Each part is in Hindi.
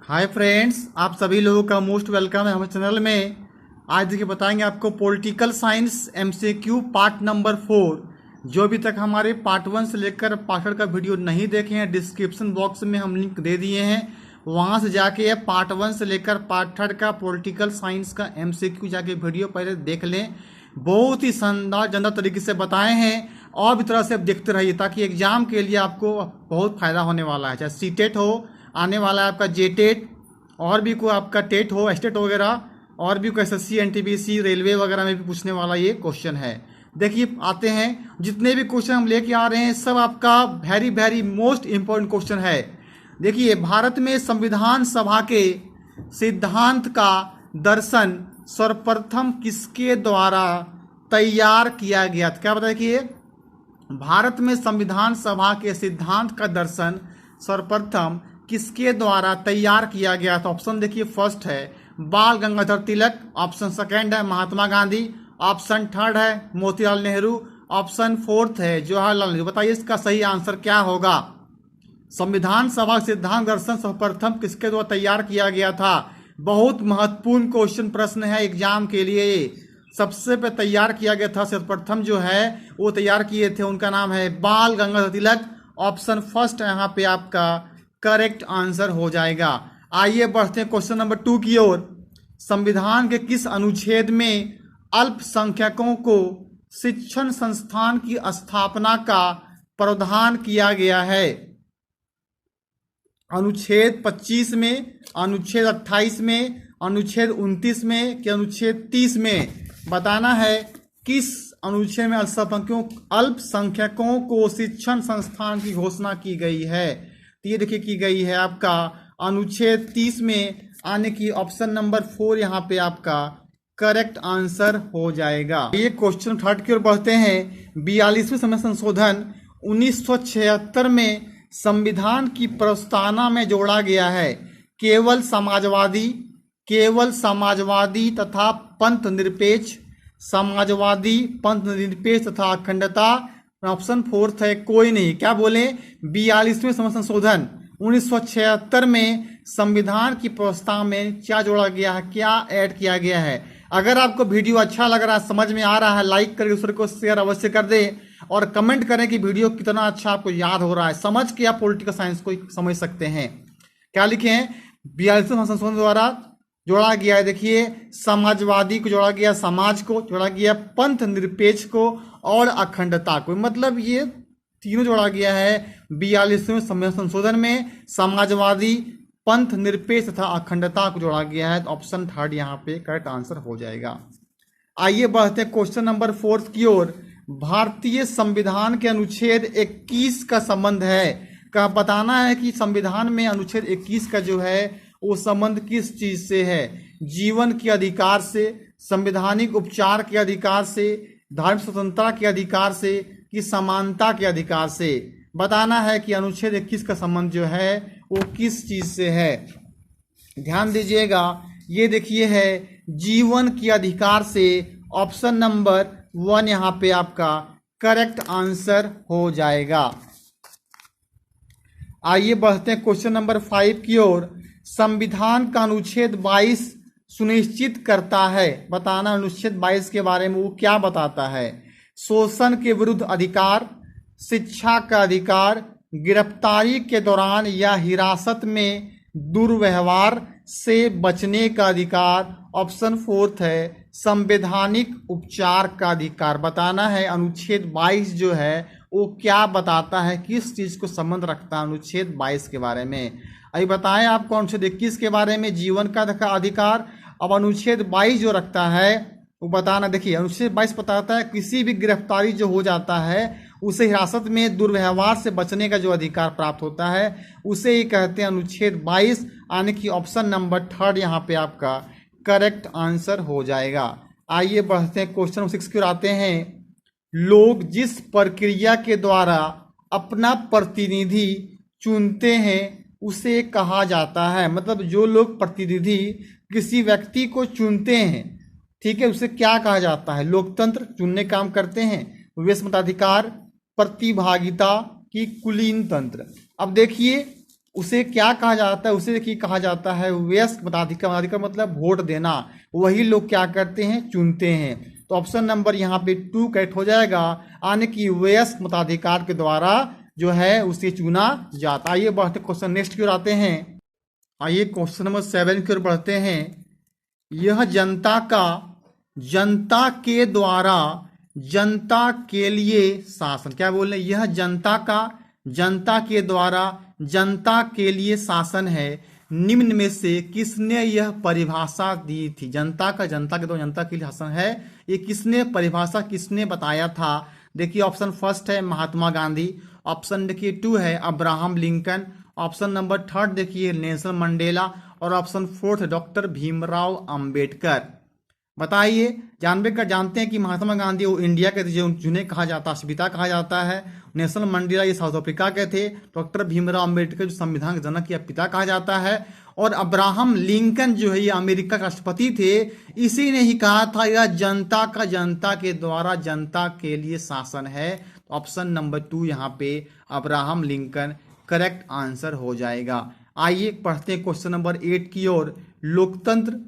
हाय फ्रेंड्स, आप सभी लोगों का मोस्ट वेलकम है हमारे चैनल में। आज देखिए बताएंगे आपको political science MCQ part number 4। जो अभी तक हमारे पार्ट 1 से लेकर पार्ट 8 का वीडियो नहीं देखे हैं, डिस्क्रिप्शन बॉक्स में हम लिंक दे दिए हैं, वहां से जाके ये पार्ट 1 से लेकर पार्ट 8 का पॉलिटिकल साइंस का एमसीक्यू जाके वीडियो पहले देख लें। बहुत ही शानदार जानदार तरीके से बताए हैं और भी तरह से आप देखते रहिए ताकि एग्जाम के लिए आपको बहुत फायदा होने वाला है। चाहे सीटेट हो, आने वाला है आपका जेटेट, और भी कोई आपका टेट हो, एस्टेट वगैरह, और भी कोई एसएससी, एनटीपीसी, रेलवे वगैरह में भी पूछने वाला ये क्वेश्चन है। देखिए आते हैं, जितने भी क्वेश्चन हम लेके आ रहे हैं सब आपका very very most important question है। देखिए, भारत में संविधान सभा के सिद्धांत का दर्शन सर्वप्रथम किसके द्वारा तैयार किया गया था? क्या बताइए, भारत में संविधान सभा के सिद्धांत का दर्शन सर्वप्रथम किसके द्वारा तैयार किया गया था? ऑप्शन देखिए, फर्स्ट है बाल गंगाधर तिलक, ऑप्शन सेकंड है महात्मा गांधी, ऑप्शन थर्ड है मोतीलाल नेहरू, ऑप्शन फोर्थ है जवाहरलाल नेहरू। बताइए इसका सही आंसर क्या होगा? संविधान सभा सिद्धांत दर्शन सर्वप्रथम किसके द्वारा तैयार किया गया था? बहुत महत्वपूर्ण क्वेश्चन प्रश्न है एग्जाम के लिए। सबसे पे तैयार किया गया था सर्वप्रथम जो है वो तैयार किए थे, उनका नाम है बाल गंगाधर तिलक। ऑप्शन फर्स्ट यहाँ पे आपका करेक्ट आंसर हो जाएगा। आइए बढ़ते हैं क्वेश्चन नंबर 2 की ओर। संविधान के किस अनुच्छेद में अल्पसंख्यकों को शिक्षण संस्थान की स्थापना का प्रावधान किया गया है? अनुच्छेद 25 में, अनुच्छेद 28 में, अनुच्छेद 29 में कि अनुच्छेद 30 में? बताना है किस अनुच्छेद में अल्पसंख्यकों को शिक्षण संस्थान की घोषणा की गई है। तो ये देखिए की गई है आपका अनुच्छेद 30 में, आने की ऑप्शन नंबर 4 यहाँ पे आपका करेक्ट आंसर हो जाएगा। ये क्वेश्चन थर्ड की ओर बढ़ते हैं। 42वें संविधान संशोधन 1976 में संविधान की प्रस्तावना में जोड़ा गया है केवल समाजवादी तथा पंथ निरपेक्ष, समाजवादी, पंथ निरपेक्ष तथा अखंडता। ऑप्शन फोर्थ है कोई नहीं। क्या बोले? 42वें संशोधन 1976 में संविधान की प्रस्ताव में क्या जोड़ा गया है, क्या ऐड किया गया है? अगर आपको वीडियो अच्छा लग रहा है, समझ में आ रहा है, लाइक करके दूसरे को शेयर अवश्य कर दे और कमेंट करें कि वीडियो कितना अच्छा आपको याद हो रहा है। समझ के आप पॉलिटिकल साइंस को समझ सकते हैं। क्या लिखे हैं? 42वें संशोधन द्वारा जोड़ा गया है, देखिए समाजवादी को जोड़ा गया, समाज को जोड़ा गया, पंथ निरपेक्ष को और अखंडता को। मतलब ये तीनों जोड़ा गया है 42वें संविधान संशोधन में। समाजवादी, पंथ निरपेक्ष तथा अखंडता को जोड़ा गया है। तो ऑप्शन थर्ड यहाँ पे करेक्ट आंसर हो जाएगा। आइए बढ़ते हैं क्वेश्चन नंबर 4 की ओर। भारतीय संविधान के अनुच्छेद 21 का संबंध है। का बताना है कि संविधान में अनुच्छेद 21 का जो है वो संबंध किस चीज से है? जीवन के अधिकार से, संवैधानिक उपचार के अधिकार से, धार्मिक स्वतंत्रता के अधिकार से कि समानता के अधिकार से? बताना है कि अनुच्छेद 21 का संबंध जो है वो किस चीज से है। ध्यान दीजिएगा, ये देखिए है जीवन के अधिकार से। ऑप्शन नंबर 1 यहाँ पे आपका करेक्ट आंसर हो जाएगा। आइए बढ़ते हैं क्वेश्चन नंबर 5 की ओर। संविधान का अनुच्छेद 22 सुनिश्चित करता है। बताना अनुच्छेद 22 के बारे में वो क्या बताता है? शोषण के विरुद्ध अधिकार, शिक्षा का अधिकार, गिरफ्तारी के दौरान या हिरासत में दुर्व्यवहार से बचने का अधिकार। ऑप्शन फोर्थ है संवैधानिक उपचार का अधिकार। बताना है अनुच्छेद 22 जो है वो क्या बताता है, किस चीज को संबंध रखता है अनुच्छेद 22 के बारे में। अभी बताएं आपको अनुच्छेद 21 के बारे में, जीवन का अधिकार। अब अनुच्छेद 22 जो रखता है वो बताना। देखिए अनुच्छेद 22 बताता है किसी भी गिरफ्तारी जो हो जाता है उसे हिरासत में दुर्व्यवहार से बचने का जो अधिकार प्राप्त होता है उसे ही कहते हैं अनुच्छेद 22। आने की ऑप्शन नंबर 3 यहाँ पे आपका करेक्ट आंसर हो जाएगा। आइए बढ़ते हैं क्वेश्चन 6 की ओर आते हैं। लोग जिस प्रक्रिया के द्वारा अपना प्रतिनिधि चुनते हैं उसे कहा जाता है। मतलब जो लोग प्रतिनिधि किसी व्यक्ति को चुनते हैं, ठीक है, उसे क्या कहा जाता है? लोकतंत्र, चुनने काम करते हैं, विवेश मताधिकार, प्रतिभागिता की कुलीन तंत्र। अब देखिए उसे क्या कहा जाता है, उसे देखिए कहा जाता है वयस्क मताधिकार। मताधिकार मतलब वोट देना, वही लोग क्या करते हैं, चुनते हैं। तो ऑप्शन नंबर यहाँ पे 2 करेक्ट हो जाएगा, यानी कि वयस्क मताधिकार के द्वारा जो है उसे चुना जाता है। आइए बढ़ते क्वेश्चन नेक्स्ट की ओर आते हैं। आइए क्वेश्चन नंबर 7 की ओर बढ़ते हैं। यह जनता के द्वारा जनता के लिए शासन, क्या बोल रहे हैं, यह जनता के द्वारा जनता के लिए शासन है, निम्न में से किसने यह परिभाषा दी थी। जनता के द्वारा जनता के लिए शासन है, ये किसने परिभाषा, किसने बताया था। देखिए ऑप्शन फर्स्ट है महात्मा गांधी, ऑप्शन देखिए 2 है अब्राहम लिंकन, ऑप्शन नंबर 3 देखिए नेल्सन मंडेला, और ऑप्शन 4 डॉक्टर भीमराव अंबेडकर। बताइए, जानते हैं कि महात्मा गांधी वो इंडिया के जिन्हें कहा जाता है पिता कहा जाता है, नेल्सन मंडेला ये साउथ अफ्रीका के थे, डॉक्टर भीमराव अंबेडकर जो संविधान के जनक या पिता कहा जाता है, और अब्राहम लिंकन जो है ये अमेरिका के राष्ट्रपति थे। इसी ने ही कहा था यह जनता के द्वारा जनता के लिए शासन है। ऑप्शन नंबर 2 यहाँ पे अब्राहम लिंकन करेक्ट आंसर हो जाएगा। आइए पढ़ते हैं क्वेश्चन नंबर 8 की ओर। लोकतंत्र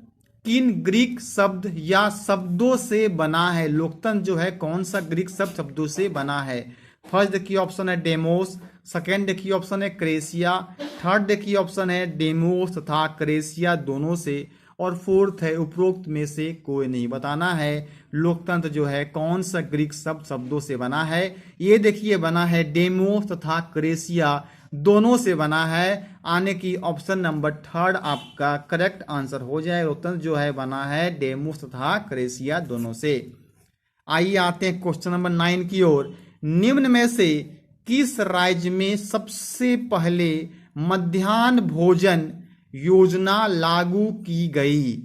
किन ग्रीक शब्द या शब्दों से बना है। लोकतंत्र जो है कौन सा ग्रीक शब्दों से बना है। फर्स्ट देखिए ऑप्शन है डेमोस, सेकेंड देखिए ऑप्शन है क्रेसिया, थर्ड देखिए ऑप्शन है डेमोस तथा क्रेसिया दोनों से, और फोर्थ है उपरोक्त में से कोई नहीं। बताना है लोकतंत्र जो है कौन सा ग्रीक शब्दों से बना है। ये देखिए बना है डेमोस तथा क्रेसिया दोनों से बना है, आने की ऑप्शन नंबर 3 आपका करेक्ट आंसर हो जाए। लोकतंत्र जो है बना है डेमोस तथा क्रेसिया दोनों से। आइए आते हैं क्वेश्चन नंबर 9 की ओर। निम्न में से किस राज्य में सबसे पहले मध्याह्न भोजन योजना लागू की गई।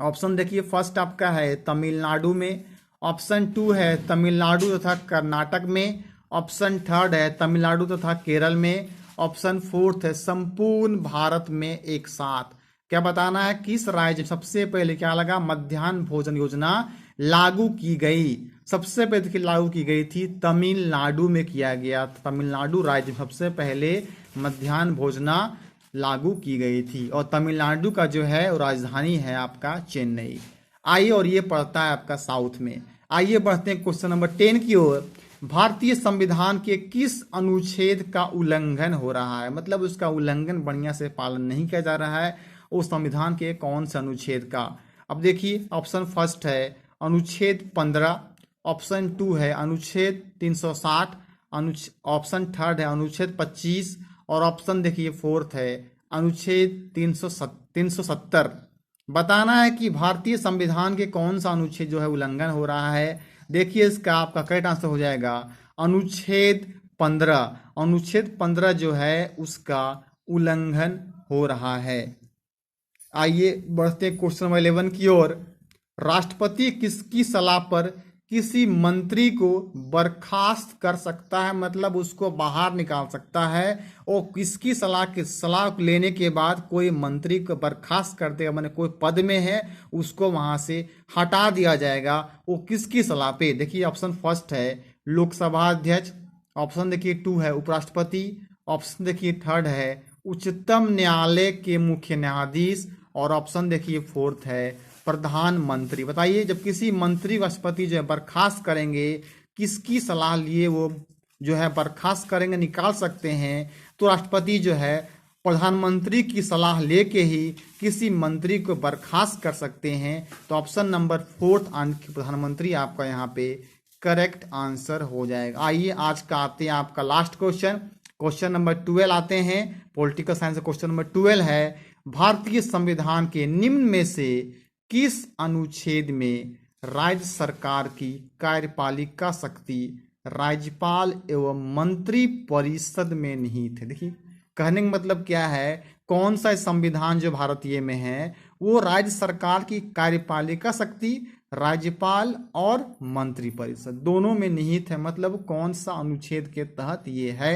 ऑप्शन देखिए फर्स्ट आपका है तमिलनाडु में, ऑप्शन 2 है तमिलनाडु तथा कर्नाटक में, ऑप्शन 3 है तमिलनाडु तथा केरल में, ऑप्शन 4 है संपूर्ण भारत में एक साथ। क्या बताना है किस राज्य सबसे पहले क्या लगा मध्याह्न भोजन योजना लागू की गई। सबसे पहले लागू की गई थी तमिलनाडु में किया गया। तमिलनाडु राज्य में सबसे पहले मध्याह्न भोजना लागू की गई थी, और तमिलनाडु का जो है राजधानी है आपका चेन्नई। आइए, और ये पड़ता है आपका साउथ में। आइए बढ़ते हैं क्वेश्चन नंबर 10 की ओर। भारतीय संविधान के किस अनुच्छेद का उल्लंघन हो रहा है, मतलब उसका उल्लंघन बढ़िया से पालन नहीं किया जा रहा है, उस संविधान के कौन से अनुच्छेद का। अब देखिए ऑप्शन फर्स्ट है अनुच्छेद 15, ऑप्शन 2 है अनुच्छेद 360, ऑप्शन 3 है अनुच्छेद 25, और ऑप्शन देखिए 4 है अनुच्छेद 370। बताना है कि भारतीय संविधान के कौन सा अनुच्छेद जो है उल्लंघन हो रहा है। देखिए इसका आपका करेक्ट आंसर हो जाएगा अनुच्छेद 15। अनुच्छेद 15 जो है उसका उल्लंघन हो रहा है। आइए बढ़ते क्वेश्चन नंबर 11 की ओर। राष्ट्रपति किसकी सलाह पर किसी मंत्री को बर्खास्त कर सकता है, मतलब उसको बाहर निकाल सकता है, और किसकी सलाह लेने के बाद कोई मंत्री को बर्खास्त कर देगा, माने कोई पद में है उसको वहां से हटा दिया जाएगा, वो किसकी सलाह पे। देखिए ऑप्शन फर्स्ट है लोकसभा अध्यक्ष, ऑप्शन देखिए 2 है उपराष्ट्रपति, ऑप्शन देखिए 3 है उच्चतम न्यायालय के मुख्य न्यायाधीश, और ऑप्शन देखिए 4 है प्रधानमंत्री। बताइए जब किसी मंत्री राष्ट्रपति जो है बर्खास्त करेंगे, किसकी सलाह लिए वो जो है बर्खास्त करेंगे, निकाल सकते हैं, तो राष्ट्रपति जो है प्रधानमंत्री की सलाह लेके ही किसी मंत्री को बर्खास्त कर सकते हैं। तो ऑप्शन नंबर 4 प्रधानमंत्री आपका यहाँ पे करेक्ट आंसर हो जाएगा। आइए आज का आते हैं आपका लास्ट क्वेश्चन, क्वेश्चन नंबर 12 आते हैं। पॉलिटिकल साइंस क्वेश्चन नंबर 12 है, भारतीय संविधान के निम्न में से किस अनुच्छेद में राज्य सरकार की कार्यपालिका शक्ति राज्यपाल एवं मंत्री परिषद में निहित है। देखिए कहने का मतलब क्या है, कौन सा संविधान जो भारतीय में है वो राज्य सरकार की कार्यपालिका शक्ति राज्यपाल और मंत्री परिषद दोनों में निहित है, मतलब कौन सा अनुच्छेद के तहत ये है।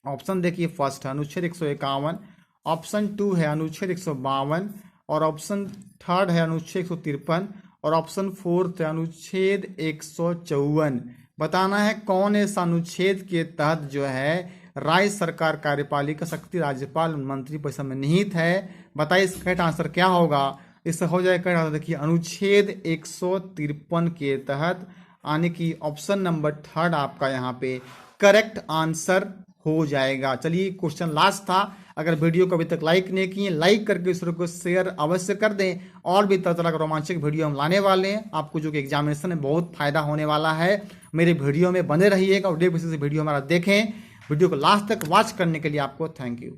ऑप्शन देखिए फर्स्ट है अनुच्छेद 151, ऑप्शन 2 है अनुच्छेद 152, और ऑप्शन 3 है अनुच्छेद 153, और ऑप्शन 4 है अनुच्छेद 154। बताना है कौन इस अनुच्छेद के तहत जो है राज्य सरकार कार्यपालिका शक्ति राज्यपाल मंत्री परिषद में निहित है। बताइए इसका करेक्ट आंसर क्या होगा। इससे हो जाएगा करेक्ट आंसर, देखिए अनुच्छेद 153 के तहत, यानी कि ऑप्शन नंबर थर्ड आपका यहाँ पे करेक्ट आंसर हो जाएगा। चलिए क्वेश्चन लास्ट था। अगर वीडियो को अभी तक लाइक नहीं किए, लाइक करके इस को शेयर अवश्य कर दें। और भी तरह तरह का रोमांचक वीडियो हम लाने वाले हैं आपको, जो कि एग्जामिनेशन में बहुत फायदा होने वाला है। मेरे वीडियो में बने रहिएगा और डेली बेसिस से वीडियो हमारा देखें। वीडियो को लास्ट तक वॉच करने के लिए आपको थैंक यू।